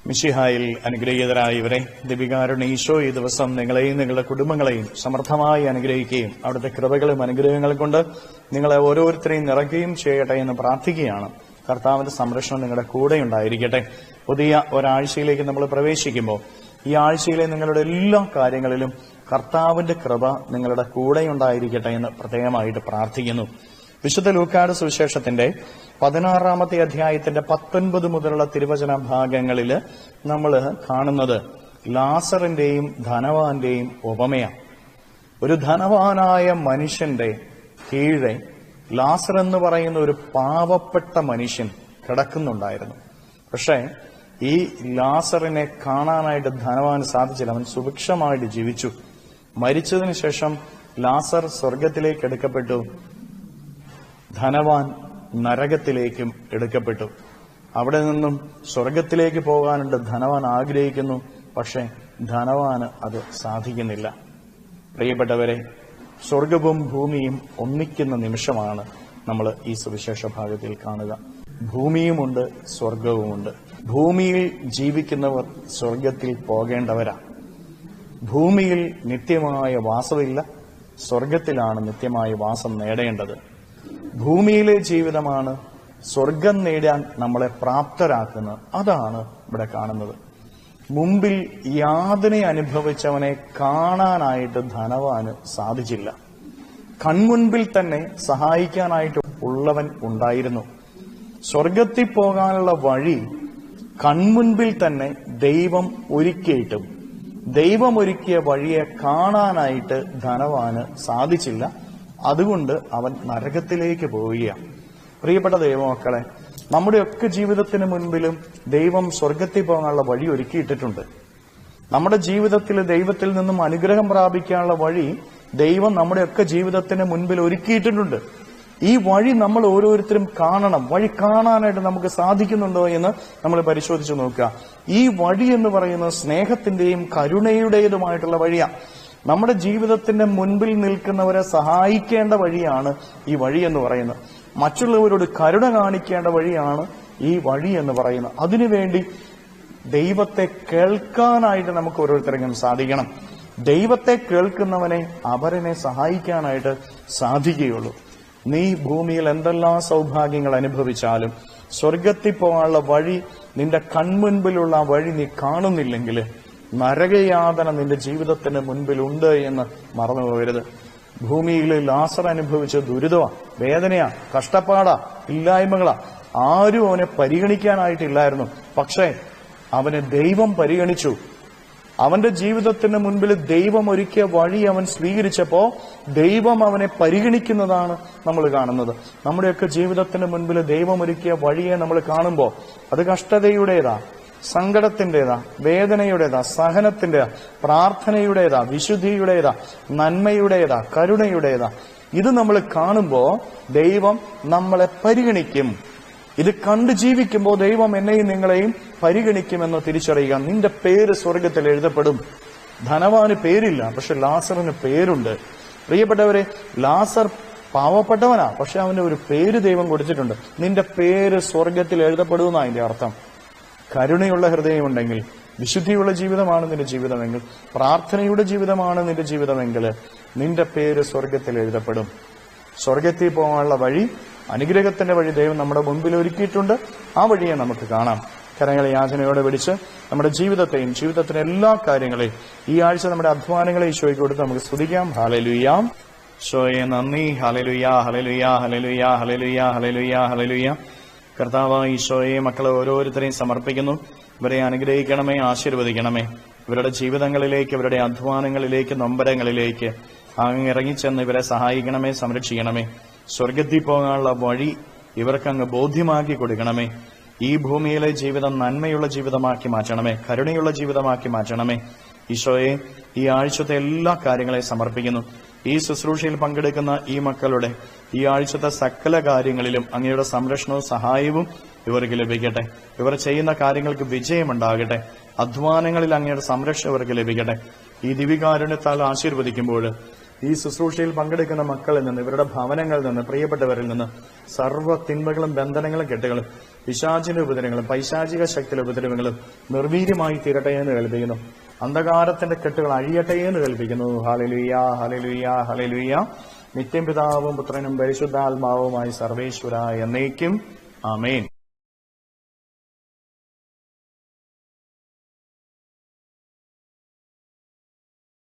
മിശിഹായിൽ അനുഗ്രഹീതരായവരെ, ദിവികാരുണ്യ ഈശോ ഈ ദിവസം നിങ്ങളെയും നിങ്ങളുടെ കുടുംബങ്ങളെയും സമർത്ഥമായി അനുഗ്രഹിക്കുകയും അവിടുത്തെ കൃപകളും അനുഗ്രഹങ്ങളും കൊണ്ട് നിങ്ങളെ ഓരോരുത്തരെയും നിറയ്ക്കുകയും ചെയ്യട്ടെ എന്ന് പ്രാർത്ഥിക്കുകയാണ്. കർത്താവിന്റെ സംരക്ഷണം നിങ്ങളുടെ കൂടെ ഉണ്ടായിരിക്കട്ടെ. പുതിയ ഒരാഴ്ചയിലേക്ക് നമ്മൾ പ്രവേശിക്കുമ്പോൾ ഈ ആഴ്ചയിലെ നിങ്ങളുടെ എല്ലാ കാര്യങ്ങളിലും കർത്താവിന്റെ കൃപ നിങ്ങളുടെ കൂടെ ഉണ്ടായിരിക്കട്ടെ എന്ന് പ്രത്യേകമായിട്ട് പ്രാർത്ഥിക്കുന്നു. വിശുദ്ധ ലൂക്കായുടെ സുവിശേഷത്തിന്റെ 16-ാമത്തെ അധ്യായത്തിന്റെ 19 മുതലുള്ള തിരുവചന ഭാഗങ്ങളിൽ നമ്മൾ കാണുന്നത് ലാസറിന്റെയും ധനവാന്റെയും ഉപമയാണ്. ഒരു ധനവാനായ മനുഷ്യന്റെ കീഴെ ലാസർ എന്ന് പറയുന്ന ഒരു പാവപ്പെട്ട മനുഷ്യൻ കിടക്കുന്നുണ്ടായിരുന്നു. പക്ഷേ ഈ ലാസറിനെ കാണാനായിട്ട് ധനവാന് സാധിച്ചില്ല. അവൻ സുഭിക്ഷമായിട്ട് ജീവിച്ചു. മരിച്ചതിന് ശേഷം ലാസർ സ്വർഗത്തിലേക്ക് എടുക്കപ്പെട്ടു, ധനവാൻ നരകത്തിലേക്കും എടുക്കപ്പെട്ടു. അവിടെ നിന്നും സ്വർഗത്തിലേക്ക് പോകാനുണ്ട് ധനവാൻ ആഗ്രഹിക്കുന്നു. പക്ഷെ ധനവാന് അത് സാധിക്കുന്നില്ല. പ്രിയപ്പെട്ടവരെ, സ്വർഗവും ഭൂമിയും ഒന്നിക്കുന്ന നിമിഷമാണ് നമ്മൾ ഈ സുവിശേഷ ഭാഗത്തിൽ കാണുക. ഭൂമിയുമുണ്ട്, സ്വർഗവുമുണ്ട്. ഭൂമിയിൽ ജീവിക്കുന്നവർ സ്വർഗത്തിൽ പോകേണ്ടവരാണ്. ഭൂമിയിൽ നിത്യമായ വാസമില്ല, സ്വർഗത്തിലാണ് നിത്യമായ വാസം നേടേണ്ടത്. ഭൂമിയിലെ ജീവിതമാണ് സ്വർഗം നേടാൻ നമ്മളെ പ്രാപ്തരാക്കുന്നത്. അതാണ് ഇവിടെ കാണുന്നത്. മുമ്പിൽ യാതന അനുഭവിച്ചവനെ കാണാനായിട്ട് ധനവാന് സാധിച്ചില്ല. കൺമുൻപിൽ തന്നെ സഹായിക്കാനായിട്ട് ഉള്ളവൻ ഉണ്ടായിരുന്നു. സ്വർഗത്തിൽ പോകാനുള്ള വഴി കൺമുൻപിൽ തന്നെ ദൈവം ഒരുക്കിയിട്ടും ദൈവം ഒരുക്കിയ വഴിയെ കാണാനായിട്ട് ധനവാന് സാധിച്ചില്ല. അതുകൊണ്ട് അവൻ നരകത്തിലേക്ക് പോവുകയാണ്. പ്രിയപ്പെട്ട ദൈവമക്കളെ, നമ്മുടെയൊക്കെ ജീവിതത്തിന് മുൻപിലും ദൈവം സ്വർഗത്തിൽ പോകാനുള്ള വഴി ഒരുക്കിയിട്ടിട്ടുണ്ട്. നമ്മുടെ ജീവിതത്തിൽ ദൈവത്തിൽ നിന്നും അനുഗ്രഹം പ്രാപിക്കാനുള്ള വഴി ദൈവം നമ്മുടെയൊക്കെ ജീവിതത്തിന് മുൻപിൽ ഒരുക്കിയിട്ടുണ്ട്. ഈ വഴി നമ്മൾ ഓരോരുത്തരും കാണണം. വഴി കാണാനായിട്ട് നമുക്ക് സാധിക്കുന്നുണ്ടോ എന്ന് നമ്മൾ പരിശോധിച്ച് നോക്കുക. ഈ വഴി എന്ന് പറയുന്നത് സ്നേഹത്തിന്റെയും കരുണയുടേതുമായിട്ടുള്ള വഴിയാണ്. നമ്മുടെ ജീവിതത്തിന്റെ മുൻപിൽ നിൽക്കുന്നവരെ സഹായിക്കേണ്ട വഴിയാണ് ഈ വഴി എന്ന് പറയുന്നത്. മറ്റുള്ളവരോട് കരുണ കാണിക്കേണ്ട വഴിയാണ് ഈ വഴി എന്ന് പറയുന്നത്. അതിനുവേണ്ടി ദൈവത്തെ കേൾക്കാനായിട്ട് നമുക്ക് ഓരോരുത്തർക്കും സാധിക്കണം. ദൈവത്തെ കേൾക്കുന്നവനെ അവരനെ സഹായിക്കാനായിട്ട് സാധിക്കുകയുള്ളൂ. നീ ഭൂമിയിൽ എന്തെല്ലാം സൗഭാഗ്യങ്ങൾ അനുഭവിച്ചാലും സ്വർഗത്തിൽ പോകാനുള്ള വഴി, നിന്റെ കൺമുൻപിലുള്ള വഴി നീ കാണുന്നില്ലെങ്കിൽ നരകയാതന നിന്റെ ജീവിതത്തിന് മുൻപിലുണ്ട് എന്ന് മറന്നു പോകരുത്. ഭൂമിയിൽ ലാസർ അനുഭവിച്ച ദുരിതമാ, വേദനയാ, കഷ്ടപ്പാടാ, ഇല്ലായ്മകളാ. ആരും അവനെ പരിഗണിക്കാനായിട്ടില്ലായിരുന്നു. പക്ഷേ അവനെ ദൈവം പരിഗണിച്ചു. അവന്റെ ജീവിതത്തിന് മുൻപിൽ ദൈവം ഒരുക്കിയ വഴി അവൻ സ്വീകരിച്ചപ്പോ ദൈവം അവനെ പരിഗണിക്കുന്നതാണ് നമ്മൾ കാണുന്നത്. നമ്മുടെയൊക്കെ ജീവിതത്തിന് മുൻപിൽ ദൈവം ഒരുക്കിയ വഴിയെ നമ്മൾ കാണുമ്പോൾ അത് കഷ്ടതയുടേതാ, സങ്കടത്തിൻ്റെതാ, വേദനയുടേതാ, സഹനത്തിൻ്റെതാ, പ്രാർത്ഥനയുടേതാ, വിശുദ്ധിയുടേതാ, നന്മയുടേതാ, കരുണയുടേതാ. ഇത് നമ്മൾ കാണുമ്പോൾ ദൈവം നമ്മളെ പരിഗണിക്കും. ഇത് കണ്ട് ജീവിക്കുമ്പോൾ ദൈവം എന്നെയും നിങ്ങളെയും പരിഗണിക്കുമെന്ന് തിരിച്ചറിയുക. നിന്റെ പേര് സ്വർഗത്തിൽ എഴുതപ്പെടും. ധനവാന് പേരില്ല, പക്ഷെ ലാസറിന് പേരുണ്ട്. പ്രിയപ്പെട്ടവരെ, ലാസർ പാവപ്പെട്ടവനാ, പക്ഷെ അവന് ഒരു പേര് ദൈവം കൊടുത്തിട്ടുണ്ട്. നിന്റെ പേര് സ്വർഗത്തിൽ എഴുതപ്പെടുമെന്നാണ് അതിന്റെ അർത്ഥം. കരുണയുള്ള ഹൃദയമുണ്ടെങ്കിൽ, വിശുദ്ധിയുള്ള ജീവിതമാണ് നിന്റെ ജീവിതമെങ്കിൽ, പ്രാർത്ഥനയുടെ ജീവിതമാണ് നിന്റെ ജീവിതമെങ്കിൽ നിന്റെ പേര് സ്വർഗത്തിൽ എഴുതപ്പെടും. സ്വർഗത്തിൽ പോകാനുള്ള വഴി, അനുഗ്രഹത്തിന്റെ വഴി ദൈവം നമ്മുടെ മുൻപിൽ ഒരുക്കിയിട്ടുണ്ട്. ആ വഴിയെ നമുക്ക് കാണാം. കരങ്ങളെ യാചനയോടെ പിടിച്ച് നമ്മുടെ ജീവിതത്തെയും ജീവിതത്തിന്റെ എല്ലാ കാര്യങ്ങളെയും ഈ ആഴ്ച നമ്മുടെ അധ്വാനങ്ങളെ ഈശോയ്ക്ക് കൊടുത്ത് നമുക്ക് സ്തുതിക്കാം. ഹല്ലേലൂയ. ഈശോയെ നന്ദി. Hallelujah, hallelujah, hallelujah, hallelujah, hallelujah, hallelujah. കർത്താവ് ഈശോയെ മക്കളെ ഓരോരുത്തരെയും സമർപ്പിക്കുന്നു. ഇവരെ അനുഗ്രഹിക്കണമേ, ആശീർവദിക്കണമേ. ഇവരുടെ ജീവിതങ്ങളിലേക്ക്, ഇവരുടെ അധ്വാനങ്ങളിലേക്ക്, നൊമ്പരങ്ങളിലേക്ക് അങ്ങ് ഇറങ്ങിച്ചെന്ന് ഇവരെ സഹായിക്കണമേ, സംരക്ഷിക്കണമേ. സ്വർഗത്തിൽ പോകാനുള്ള വഴി ഇവർക്കങ്ങ് ബോധ്യമാക്കി കൊടുക്കണമേ. ഈ ഭൂമിയിലെ ജീവിതം നന്മയുള്ള ജീവിതമാക്കി മാറ്റണമേ, കരുണയുള്ള ജീവിതമാക്കി മാറ്റണമേ. ഈശോയെ ഈ ആഴ്ചത്തെ എല്ലാ കാര്യങ്ങളെയും സമർപ്പിക്കുന്നു. ഈ ശുശ്രൂഷയിൽ പങ്കെടുക്കുന്ന ഈ മക്കളുടെ ഈ ആഴ്ചത്തെ സകല കാര്യങ്ങളിലും അങ്ങയുടെ സംരക്ഷണവും സഹായവും ഇവർക്ക് ലഭിക്കട്ടെ. ഇവർ ചെയ്യുന്ന കാര്യങ്ങൾക്ക് വിജയമുണ്ടാകട്ടെ. അധ്വാനങ്ങളിൽ അങ്ങയുടെ സംരക്ഷണം ഇവർക്ക് ലഭിക്കട്ടെ. ഈ ദിവികാരുണ്യത്താൽ ആശീർവദിക്കുമ്പോൾ ഈ ശുശ്രൂഷയിൽ പങ്കെടുക്കുന്ന മക്കളിൽ നിന്ന്, ഇവരുടെ ഭവനങ്ങളിൽ നിന്ന്, പ്രിയപ്പെട്ടവരിൽ നിന്ന് സർവ്വ തിന്മകളും ബന്ധനങ്ങളും കെട്ടുകളും പിശാചിന്റെ ഉപദ്രവങ്ങളും പൈശാചിക ശക്തിയുടെ ഉപദ്രവങ്ങളും നിർവീര്യമായി തീരട്ടെ എന്ന് കൽപ്പിക്കുന്നു. അന്ധകാരത്തിന്റെ കെട്ടുകൾ അഴിയട്ടെ എന്ന് കൽപ്പിക്കുന്നു. Hallelujah, hallelujah, hallelujah. നിത്യം പിതാവും പുത്രനും പരിശുദ്ധാത്മാവുമായി സർവേശ്വര എന്നേക്കും ആമേൻ.